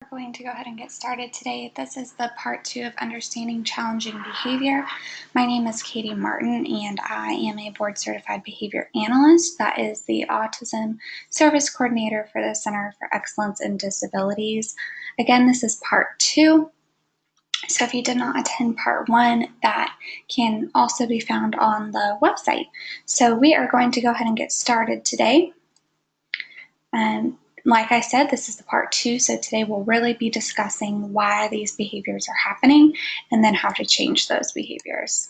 We're going to go ahead and get started today. This is the part 2 of Understanding Challenging Behavior. My name is Katie Martin and I am a board certified behavior analyst. That is the Autism Service Coordinator for the Center for Excellence in Disabilities. Again, this is part 2. So if you did not attend part 1, that can also be found on the website. So we are going to go ahead and get started today. Like I said, this is the part 2, so today we'll really be discussing why these behaviors are happening and then how to change those behaviors.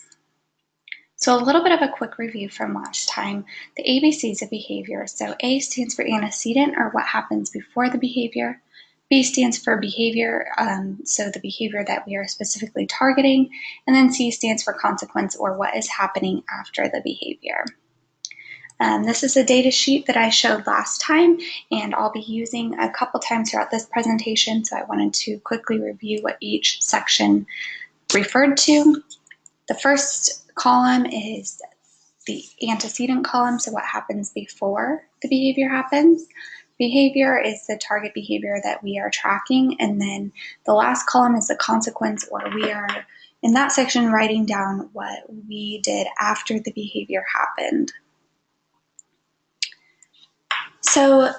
So a little bit of a quick review from last time, the ABCs of behavior. So A stands for antecedent, or what happens before the behavior. B stands for behavior, so the behavior that we are specifically targeting. And then C stands for consequence, or what is happening after the behavior. This is a data sheet that I showed last time, and I'll be using a couple times throughout this presentation, so I wanted to quickly review what each section referred to. The first column is the antecedent column, so what happens before the behavior happens. Behavior is the target behavior that we are tracking, and then the last column is the consequence, or we are, in that section, writing down what we did after the behavior happened. So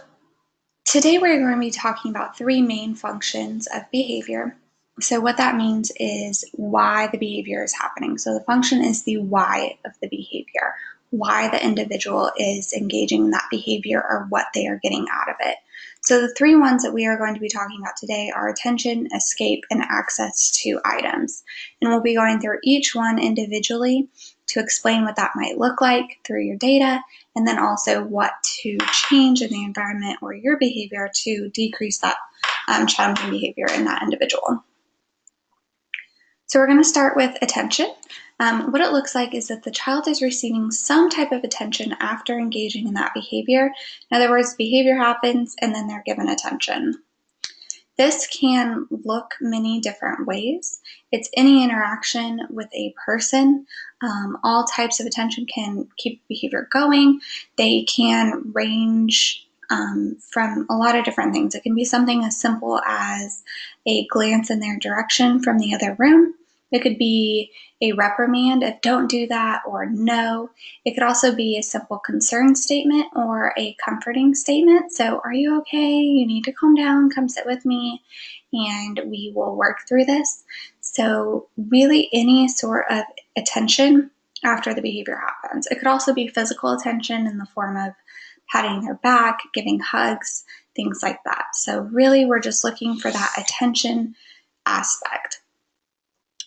today we're going to be talking about 3 main functions of behavior. So what that means is why the behavior is happening. So the function is the why of the behavior, why the individual is engaging in that behavior or what they are getting out of it. So the 3 ones that we are going to be talking about today are attention, escape, and access to items. And we'll be going through each one individually to explain what that might look like through your data, and then also what to change in the environment or your behavior to decrease that challenging behavior in that individual. So we're going to start with attention. What it looks like is that the child is receiving some type of attention after engaging in that behavior. In other words, behavior happens and then they're given attention. This can look many different ways. It's any interaction with a person. All types of attention can keep behavior going. They can range from a lot of different things. It can be something as simple as a glance in their direction from the other room. It could be a reprimand of don't do that or no. It could also be a simple concern statement or a comforting statement. So, are you okay? You need to calm down, come sit with me, and we will work through this. So really any sort of attention after the behavior happens. It could also be physical attention in the form of patting their back, giving hugs, things like that. So really we're just looking for that attention aspect.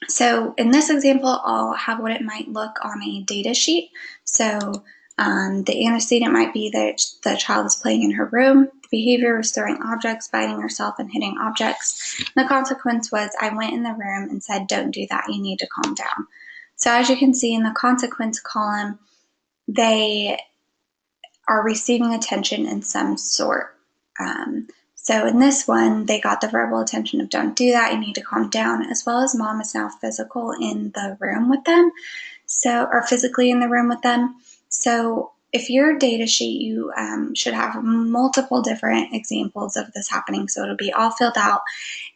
So in this example, I'll have what it might look on a data sheet. So the antecedent might be that the child is playing in her room. The behavior was throwing objects, biting herself, and hitting objects. And the consequence was I went in the room and said, don't do that, you need to calm down. So as you can see in the consequence column, they are receiving attention in some sort. So in this one, they got the verbal attention of don't do that, you need to calm down, as well as mom is now physical in the room with them, or physically in the room with them. So if your data sheet, you should have multiple different examples of this happening. So it'll be all filled out.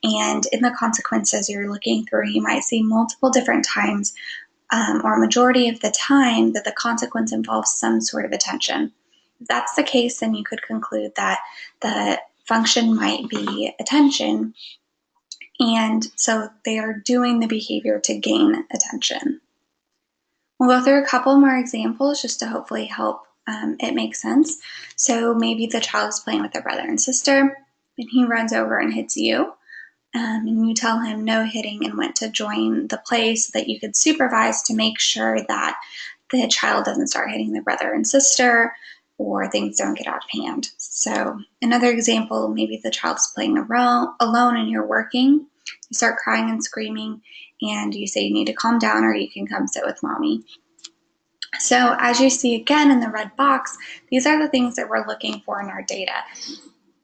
And in the consequences you're looking through, you might see multiple different times or majority of the time that the consequence involves some sort of attention. If that's the case, then you could conclude that the function might be attention, and so they are doing the behavior to gain attention. We'll go through a couple more examples just to hopefully help it make sense. So maybe the child is playing with their brother and sister, and he runs over and hits you, and you tell him no hitting and went to join the play so that you could supervise to make sure that the child doesn't start hitting their brother and sister, or things don't get out of hand. So another example, maybe the child's playing alone and you're working. You start crying and screaming and you say you need to calm down or you can come sit with mommy. So as you see again in the red box, these are the things that we're looking for in our data.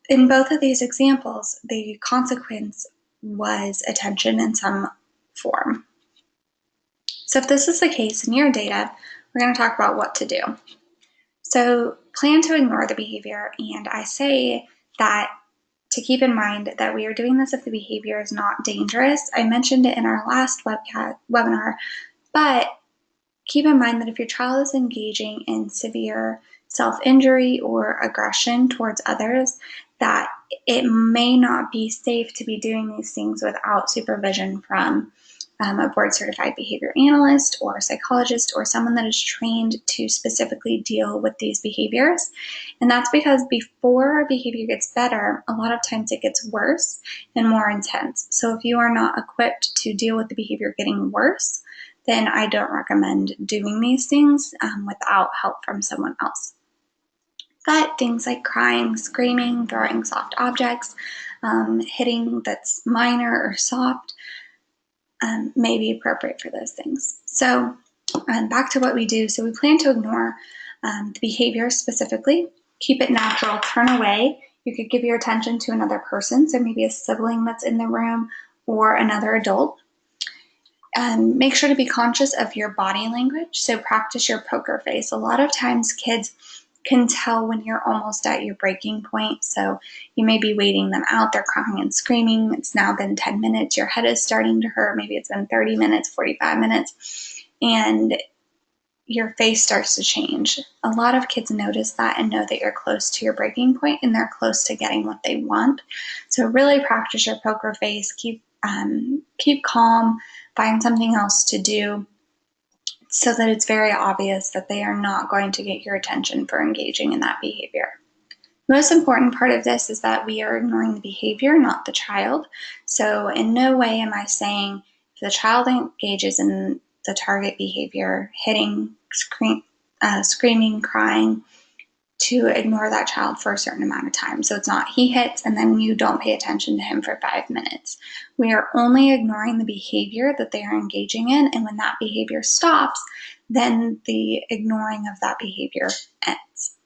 In both of these examples, the consequence was attention in some form. So if this is the case in your data, we're going to talk about what to do. So plan to ignore the behavior, and I say that to keep in mind that we are doing this if the behavior is not dangerous. I mentioned it in our last webinar, but keep in mind that if your child is engaging in severe self-injury or aggression towards others, that it may not be safe to be doing these things without supervision from a board-certified behavior analyst or a psychologist or someone that is trained to specifically deal with these behaviors. And that's because before a behavior gets better, a lot of times it gets worse and more intense. So if you are not equipped to deal with the behavior getting worse, then I don't recommend doing these things without help from someone else. But things like crying, screaming, throwing soft objects, hitting that's minor or soft may be appropriate for those things. So back to what we do. So we plan to ignore the behavior specifically, keep it natural, turn away. You could give your attention to another person, so maybe a sibling that's in the room or another adult. Make sure to be conscious of your body language, so practice your poker face. A lot of times kids can tell when you're almost at your breaking point, so you may be waiting them out, they're crying and screaming, it's now been 10 minutes, your head is starting to hurt, maybe it's been 30 minutes, 45 minutes, and your face starts to change. A lot of kids notice that and know that you're close to your breaking point and they're close to getting what they want. So really practice your poker face, keep calm, find something else to do so that it's very obvious that they are not going to get your attention for engaging in that behavior. The most important part of this is that we are ignoring the behavior, not the child. So in no way am I saying if the child engages in the target behavior, hitting, screaming, crying, to ignore that child for a certain amount of time. So it's not he hits and then you don't pay attention to him for 5 minutes. We are only ignoring the behavior that they are engaging in, and when that behavior stops, then the ignoring of that behavior ends.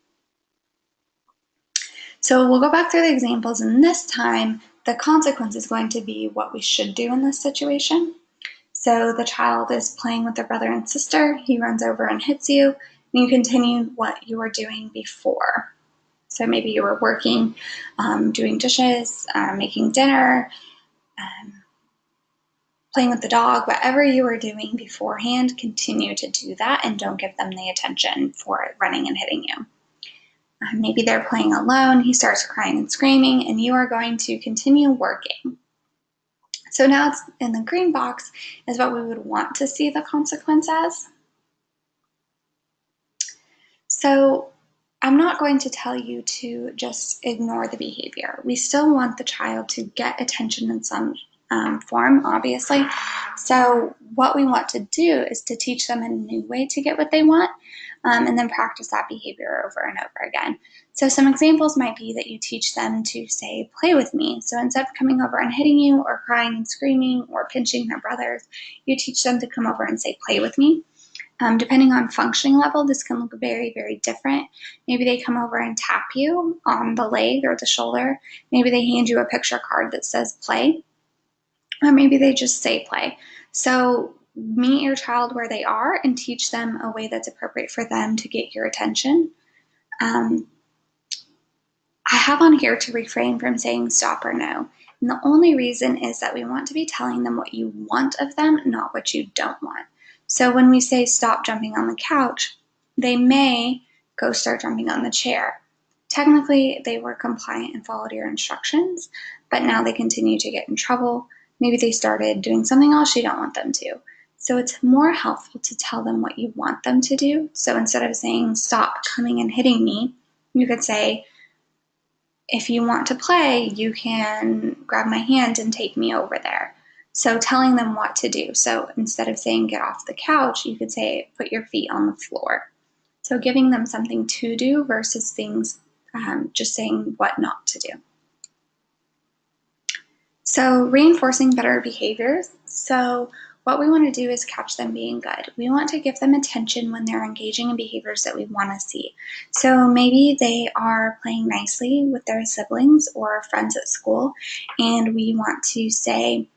So we'll go back through the examples, and this time the consequence is going to be what we should do in this situation. So the child is playing with their brother and sister, he runs over and hits you, and you continue what you were doing before. So maybe you were working, doing dishes, making dinner, playing with the dog, whatever you were doing beforehand, continue to do that and don't give them the attention for running and hitting you. Maybe they're playing alone, he starts crying and screaming, and you are going to continue working. So now it's in the green box is what we would want to see the consequence as. So I'm not going to tell you to just ignore the behavior. We still want the child to get attention in some form, obviously. So what we want to do is to teach them a new way to get what they want, and then practice that behavior over and over again. So some examples might be that you teach them to say, play with me. So instead of coming over and hitting you or crying and screaming or pinching their brothers, you teach them to come over and say, play with me. Depending on functioning level, this can look very, very different. Maybe they come over and tap you on the leg or the shoulder. Maybe they hand you a picture card that says play, or maybe they just say play. So meet your child where they are and teach them a way that's appropriate for them to get your attention. I have on here to refrain from saying stop or no. And the only reason is that we want to be telling them what you want of them, not what you don't want. So when we say stop jumping on the couch, they may go start jumping on the chair. Technically, they were compliant and followed your instructions, but now they continue to get in trouble. Maybe they started doing something else you don't want them to. So it's more helpful to tell them what you want them to do. So instead of saying stop coming and hitting me, you could say, if you want to play, you can grab my hand and take me over there. So telling them what to do. So instead of saying get off the couch, you could say put your feet on the floor. So giving them something to do versus things just saying what not to do. So reinforcing better behaviors. So what we want to do is catch them being good. We want to give them attention when they're engaging in behaviors that we want to see. So maybe they are playing nicely with their siblings or friends at school, and we want to say,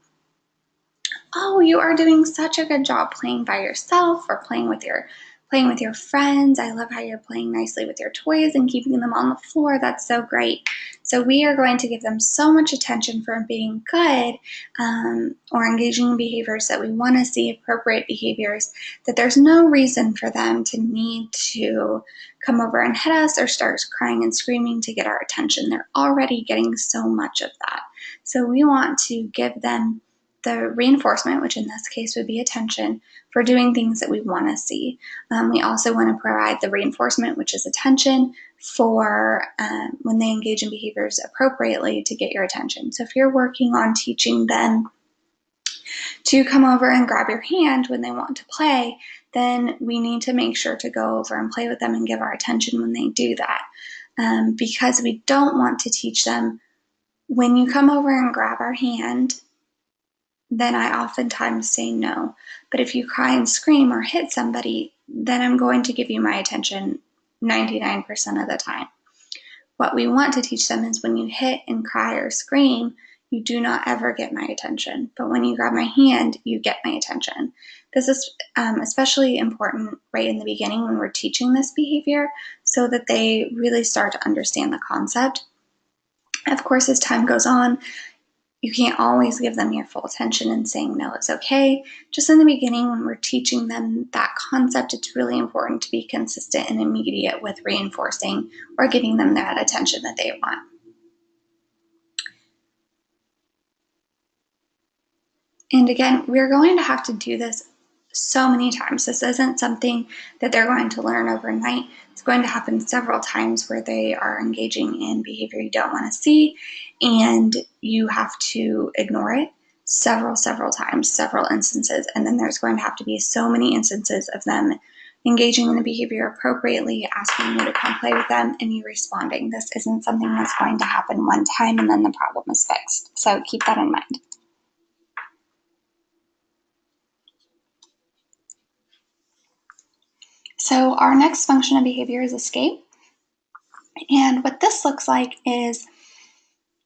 oh, you are doing such a good job playing by yourself or playing with your playing with your friends. I love how you're playing nicely with your toys and keeping them on the floor. That's so great. So we are going to give them so much attention for being good or engaging in behaviors that we want to see, appropriate behaviors, that there's no reason for them to need to come over and hit us or start crying and screaming to get our attention. They're already getting so much of that. So we want to give them the reinforcement, which in this case would be attention, for doing things that we want to see. We also want to provide the reinforcement, which is attention, for when they engage in behaviors appropriately to get your attention. So if you're working on teaching them to come over and grab your hand when they want to play, then we need to make sure to go over and play with them and give our attention when they do that. Because we don't want to teach them, when you come over and grab our hand, then I oftentimes say no. But if you cry and scream or hit somebody, then I'm going to give you my attention 99% of the time. What we want to teach them is when you hit and cry or scream, you do not ever get my attention. But when you grab my hand, you get my attention. This is especially important right in the beginning when we're teaching this behavior, so that they really start to understand the concept. Of course, as time goes on, you can't always give them your full attention and saying, no, it's okay. Just in the beginning, when we're teaching them that concept, it's really important to be consistent and immediate with reinforcing or giving them that attention that they want. And again, we're going to have to do this so many times. This isn't something that they're going to learn overnight. It's going to happen several times where they are engaging in behavior you don't want to see, and you have to ignore it several times, several instances, and then there's going to have to be so many instances of them engaging in the behavior appropriately, asking you to come play with them, and you responding. This isn't something that's going to happen one time and then the problem is fixed. So keep that in mind. So our next function of behavior is escape. And what this looks like is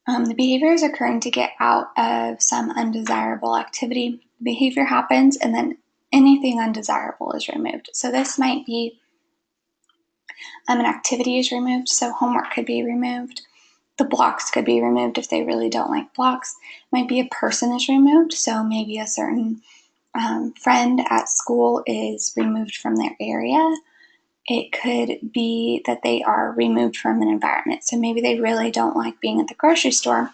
the behavior is occurring to get out of some undesirable activity. The behavior happens and then anything undesirable is removed. So this might be an activity is removed, so homework could be removed. The blocks could be removed if they really don't like blocks. It might be a person is removed, so maybe a certain friend at school is removed from their area. It could be that they are removed from an environment. So maybe they really don't like being at the grocery store.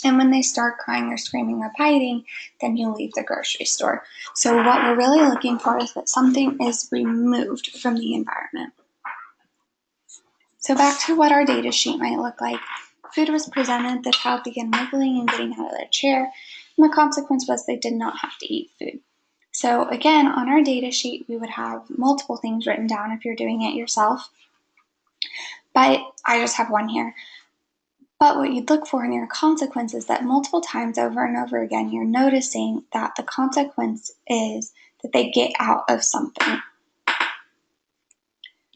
And when they start crying or screaming or biting, then you leave the grocery store. So what we're really looking for is that something is removed from the environment. So back to what our data sheet might look like. Food was presented, the child began wiggling and getting out of their chair, and the consequence was they did not have to eat food. So again, on our data sheet, we would have multiple things written down if you're doing it yourself, but I just have one here. But what you'd look for in your consequence is that multiple times over and over again, you're noticing that the consequence is that they get out of something.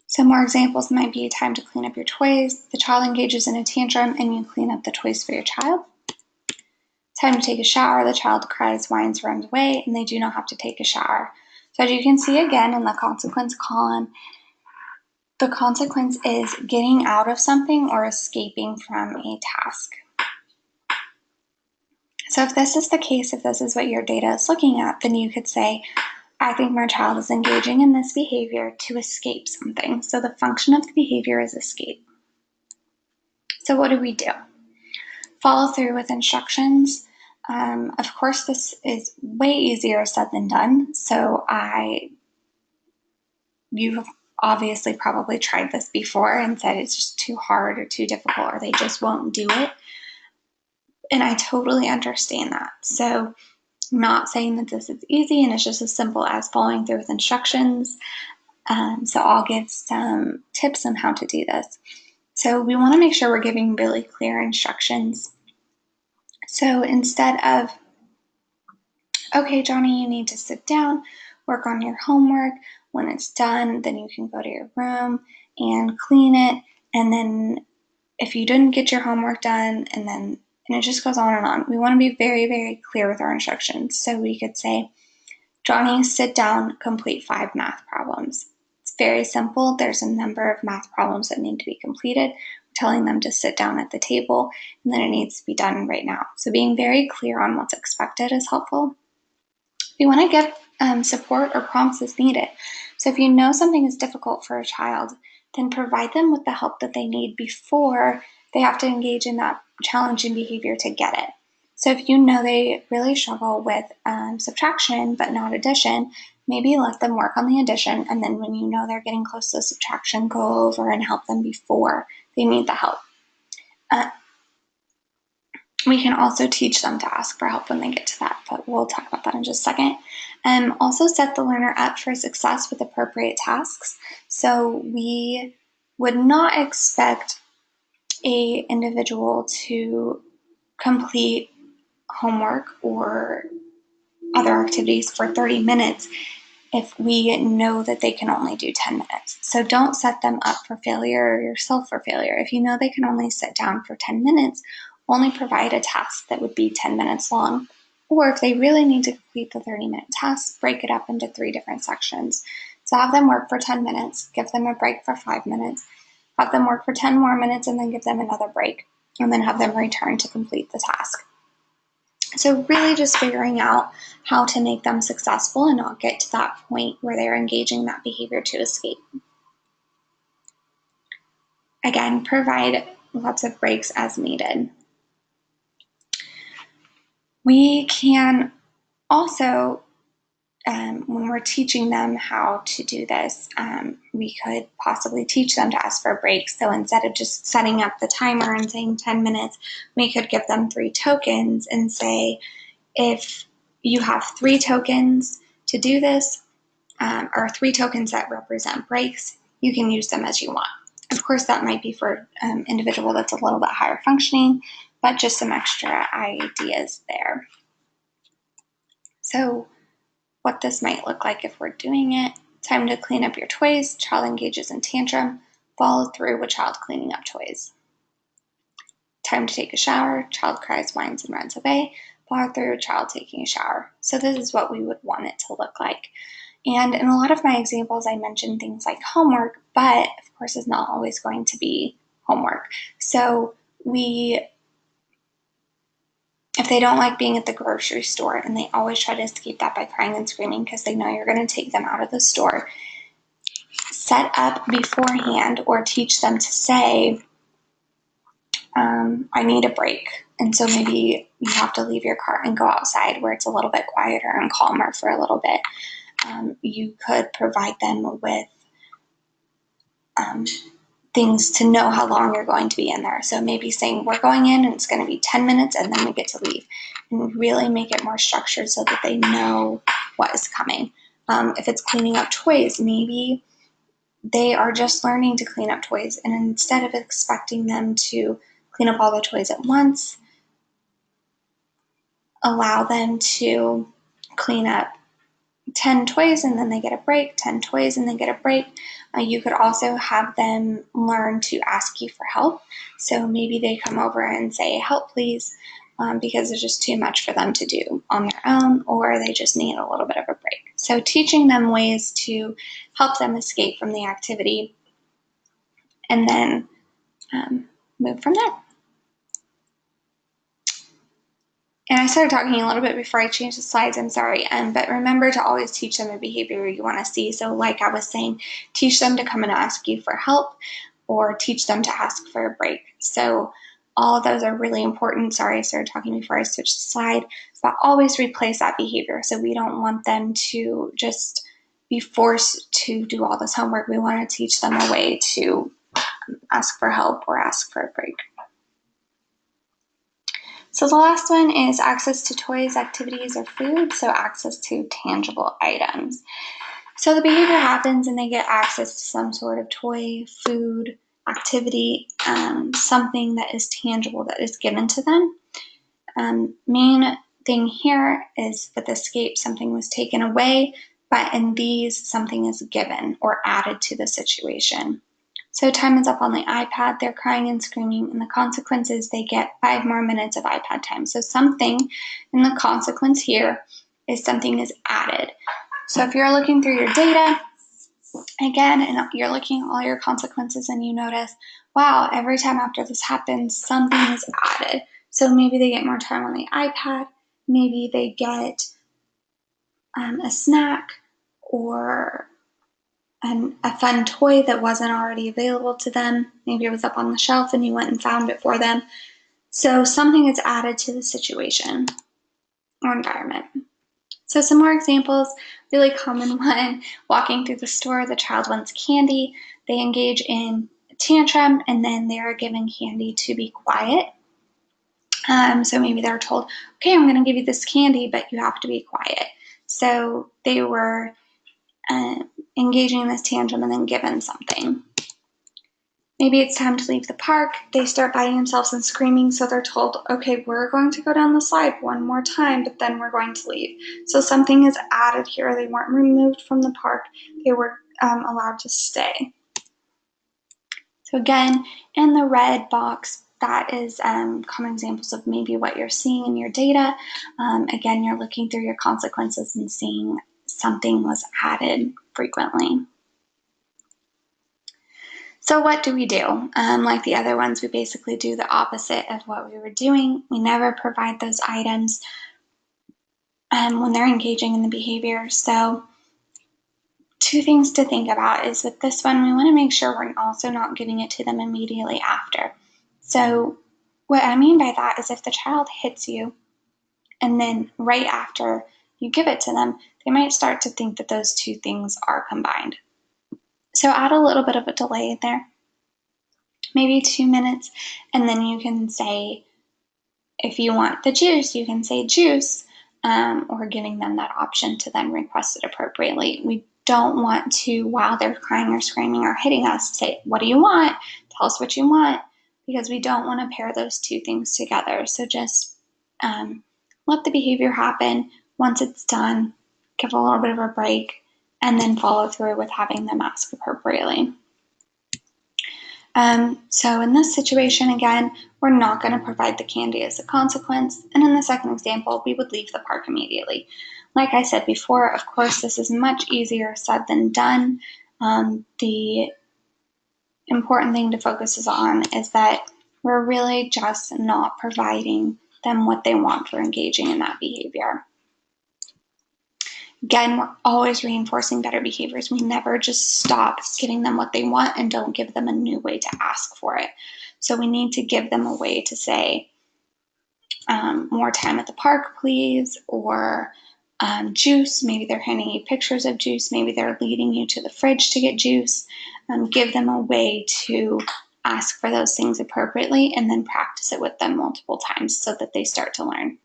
So more examples might be time to clean up your toys, the child engages in a tantrum and you clean up the toys for your child. Time to take a shower, the child cries, whines, runs away, and they do not have to take a shower. So as you can see again in the consequence column, the consequence is getting out of something or escaping from a task. So if this is the case, if this is what your data is looking at, then you could say, I think my child is engaging in this behavior to escape something. So the function of the behavior is escape. So what do we do? Follow through with instructions. Of course, this is way easier said than done. So you've obviously probably tried this before and said it's just too hard or too difficult or they just won't do it. And I totally understand that. So I'm not saying that this is easy and it's just as simple as following through with instructions. So I'll give some tips on how to do this. So we want to make sure we're giving really clear instructions. So instead of, okay, Johnny, you need to sit down, work on your homework. When it's done, then you can go to your room and clean it. And then if you didn't get your homework done, and it just goes on and on. We want to be very, very clear with our instructions. So we could say, Johnny, sit down, complete 5 math problems. It's very simple. There's a number of math problems that need to be completed. We're telling them to sit down at the table, and then it needs to be done right now. So being very clear on what's expected is helpful. We want to give support or prompts as needed. So if you know something is difficult for a child, then provide them with the help that they need before they have to engage in that challenging behavior to get it. So if you know they really struggle with subtraction but not addition, maybe let them work on the addition, and then when you know they're getting close to subtraction, go over and help them before they need the help. We can also teach them to ask for help when they get to that, but we'll talk about that in just a second. Also set the learner up for success with appropriate tasks. So we would not expect an individual to complete homework or other activities for 30 minutes if we know that they can only do 10 minutes. So don't set them up for failure or yourself for failure. If you know they can only sit down for 10 minutes, only provide a task that would be 10 minutes long. Or if they really need to complete the 30-minute task, break it up into 3 different sections. So have them work for 10 minutes, give them a break for 5 minutes, have them work for 10 more minutes, and then give them another break, and then have them return to complete the task. So really just figuring out how to make them successful and not get to that point where they're engaging that behavior to escape. Again, provide lots of breaks as needed. We can also, when we're teaching them how to do this, we could possibly teach them to ask for a break. So instead of just setting up the timer and saying 10 minutes, we could give them 3 tokens and say, if you have 3 tokens to do this, or 3 tokens that represent breaks, you can use them as you want. Of course, that might be for an individual that's a little bit higher functioning, but just some extra ideas there. So what this might look like if we're doing it: time to clean up your toys, child engages in tantrum, follow through with child cleaning up toys. Time to take a shower, child cries, whines, and runs away, follow through with child taking a shower. So this is what we would want it to look like. And in a lot of my examples, I mentioned things like homework, but of course it's not always going to be homework. So if they don't like being at the grocery store and they always try to escape that by crying and screaming because they know you're going to take them out of the store, set up beforehand or teach them to say, I need a break. And so maybe you have to leave your car and go outside where it's a little bit quieter and calmer for a little bit. You could provide them with things to know how long you're going to be in there. So maybe saying we're going in and it's going to be 10 minutes and then we get to leave, and really make it more structured so that they know what is coming. If it's cleaning up toys, maybe they are just learning to clean up toys, and instead of expecting them to clean up all the toys at once, allow them to clean up 10 toys and then they get a break, 10 toys and they get a break. You could also have them learn to ask you for help. So maybe they come over and say, help please, because it's just too much for them to do on their own, or they just need a little bit of a break. So teaching them ways to help them escape from the activity, and then move from there. And I started talking a little bit before I changed the slides, I'm sorry, but remember to always teach them a behavior you want to see. So like I was saying, teach them to come and ask you for help, or teach them to ask for a break. So all of those are really important. Sorry, I started talking before I switched the slide, but always replace that behavior. So we don't want them to just be forced to do all this homework. We want to teach them a way to ask for help or ask for a break. So the last one is access to toys, activities, or food. So access to tangible items. So the behavior happens and they get access to some sort of toy, food, activity, something that is tangible that is given to them. Main thing here is with escape, something was taken away, but in these, something is given or added to the situation. So time is up on the iPad, they're crying and screaming, and the consequence is they get 5 more minutes of iPad time. So something in the consequence here is something is added. So if you're looking through your data, again, and you're looking at all your consequences and you notice, wow, every time after this happens, something is added. So maybe they get more time on the iPad, maybe they get a snack or a fun toy that wasn't already available to them. Maybe it was up on the shelf and you went and found it for them. So something is added to the situation or environment. So some more examples, really common one, walking through the store, the child wants candy, they engage in a tantrum, and then they are given candy to be quiet. So maybe they're told, okay, I'm going to give you this candy, but you have to be quiet. So they were engaging in this tantrum and then given something. Maybe it's time to leave the park. They start biting themselves and screaming, so they're told, okay, we're going to go down the slide one more time, but then we're going to leave. So something is added here. They weren't removed from the park. They were allowed to stay. So again, in the red box, that is common examples of maybe what you're seeing in your data. Again, you're looking through your consequences and seeing something was added frequently. So what do we do? Like the other ones, we basically do the opposite of what we were doing. We never provide those items when they're engaging in the behavior. So two things to think about is with this one, we want to make sure we're also not giving it to them immediately after. So what I mean by that is if the child hits you and then right after you give it to them, they might start to think that those two things are combined. So add a little bit of a delay there. Maybe 2 minutes, and then you can say, if you want the juice, you can say juice, or giving them that option to then request it appropriately. We don't want to, while they're crying or screaming or hitting us, say, what do you want? Tell us what you want, because we don't want to pair those two things together. So just let the behavior happen. Once it's done, give a little bit of a break, and then follow through with having them ask appropriately. So in this situation, again, we're not going to provide the candy as a consequence. And in the second example, we would leave the park immediately. Like I said before, of course, this is much easier said than done. The important thing to focus on is that we're really just not providing them what they want for engaging in that behavior. Again, we're always reinforcing better behaviors. We never just stop giving them what they want and don't give them a new way to ask for it. So we need to give them a way to say, more time at the park, please, or juice. Maybe they're handing you pictures of juice. Maybe they're leading you to the fridge to get juice. Give them a way to ask for those things appropriately and then practice it with them multiple times so that they start to learn.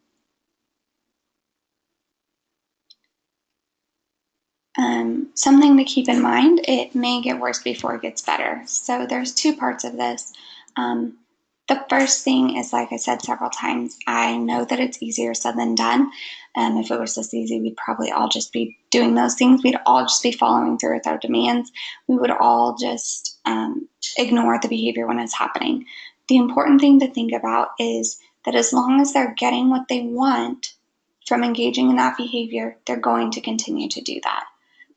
Something to keep in mind, it may get worse before it gets better. So there's two parts of this. The first thing is, like I said several times, I know that it's easier said than done. If it was this easy, we'd probably all just be doing those things. We'd all just be following through with our demands. We would all just ignore the behavior when it's happening. The important thing to think about is that as long as they're getting what they want from engaging in that behavior, they're going to continue to do that.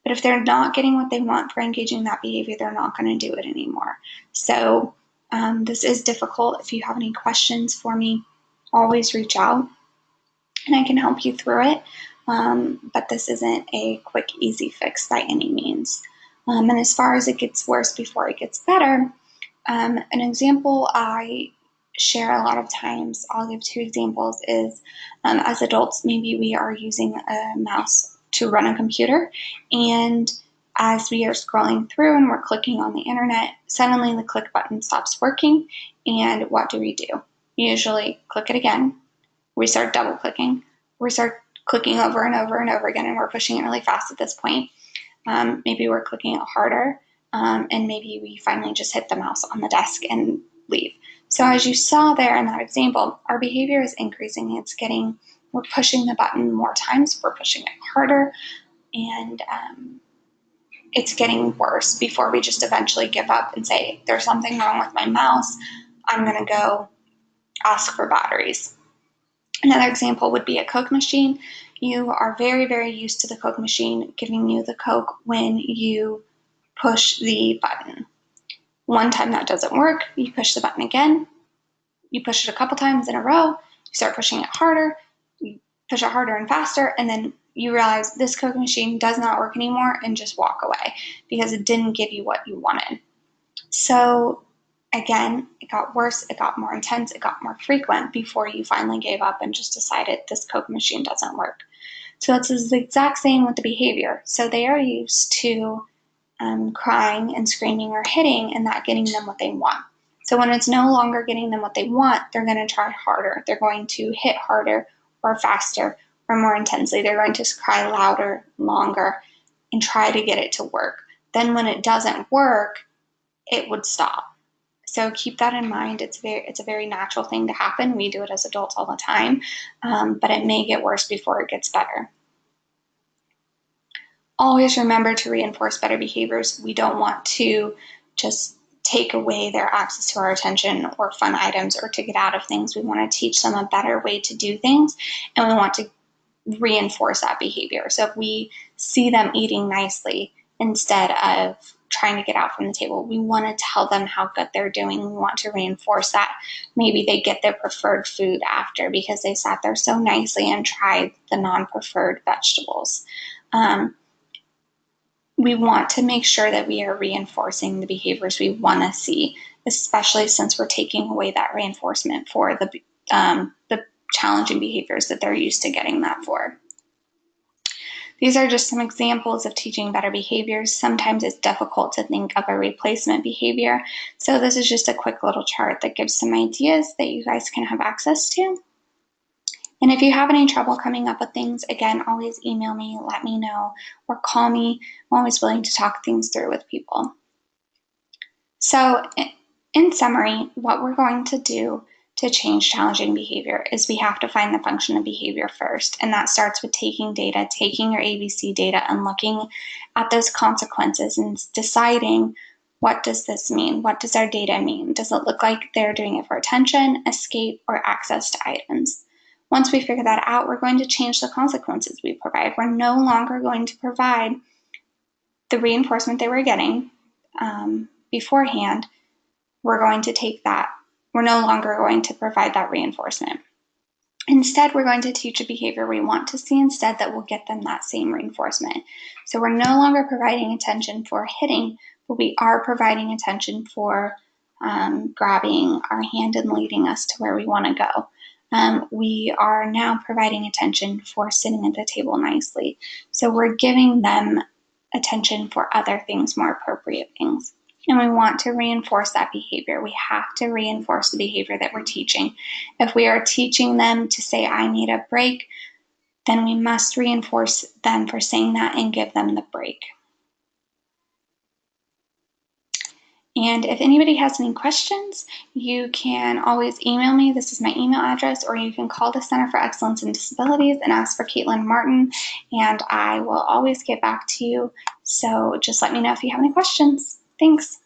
But if they're not getting what they want for engaging in that behavior, they're not going to do it anymore. So this is difficult. If you have any questions for me, always reach out and I can help you through it. But this isn't a quick, easy fix by any means. And as far as it gets worse before it gets better, an example I share a lot of times, I'll give two examples, is as adults, maybe we are using a mouse to run a computer, and as we are scrolling through and we're clicking on the internet, suddenly the click button stops working, and what do? We usually click it again. We start double clicking. We start clicking over and over and over again, and we're pushing it really fast at this point. Maybe we're clicking it harder, and maybe we finally just hit the mouse on the desk and leave. So as you saw there in that example, our behavior is increasing. We're pushing the button more times, we're pushing it harder, and it's getting worse before we just eventually give up and say, there's something wrong with my mouse, I'm going to go ask for batteries. Another example would be a Coke machine. You are very, very used to the Coke machine giving you the Coke when you push the button. One time that doesn't work, you push the button again, you push it a couple times in a row, you start pushing it harder, you push it harder and faster, and then you realize this Coke machine does not work anymore and just walk away because it didn't give you what you wanted. So again, it got worse, it got more intense, it got more frequent before you finally gave up and just decided this Coke machine doesn't work. So it's the exact same with the behavior. So they are used to crying and screaming or hitting and not getting them what they want. So when it's no longer getting them what they want, they're going to try harder. They're going to hit harder or faster or more intensely. They're going to cry louder, longer, and try to get it to work. Then when it doesn't work, it would stop. So keep that in mind. It's a very natural thing to happen. We do it as adults all the time, but it may get worse before it gets better. Always remember to reinforce better behaviors. We don't want to just take away their access to our attention or fun items or to get out of things. We want to teach them a better way to do things, and we want to reinforce that behavior. So if we see them eating nicely instead of trying to get out from the table, we want to tell them how good they're doing. We want to reinforce that. Maybe they get their preferred food after because they sat there so nicely and tried the non-preferred vegetables. We want to make sure that we are reinforcing the behaviors we want to see, especially since we're taking away that reinforcement for the challenging behaviors that they're used to getting that for. These are just some examples of teaching better behaviors. Sometimes it's difficult to think of a replacement behavior. So this is just a quick little chart that gives some ideas that you guys can have access to. And if you have any trouble coming up with things, again, always email me, let me know, or call me. I'm always willing to talk things through with people. So in summary, what we're going to do to change challenging behavior is we have to find the function of behavior first. And that starts with taking data, taking your ABC data and looking at those consequences and deciding, what does this mean? What does our data mean? Does it look like they're doing it for attention, escape, or access to items? Once we figure that out, we're going to change the consequences we provide. We're no longer going to provide the reinforcement they were getting beforehand. We're going to take that. We're no longer going to provide that reinforcement. Instead, we're going to teach a behavior we want to see instead that will get them that same reinforcement. So we're no longer providing attention for hitting, but we are providing attention for grabbing our hand and leading us to where we want to go. We are now providing attention for sitting at the table nicely. So we're giving them attention for other things, more appropriate things. And we want to reinforce that behavior. We have to reinforce the behavior that we're teaching. If we are teaching them to say, I need a break, then we must reinforce them for saying that and give them the break. And if anybody has any questions, you can always email me. This is my email address, or you can call the Center for Excellence in Disabilities and ask for Caitlin Martin, and I will always get back to you. So just let me know if you have any questions. Thanks.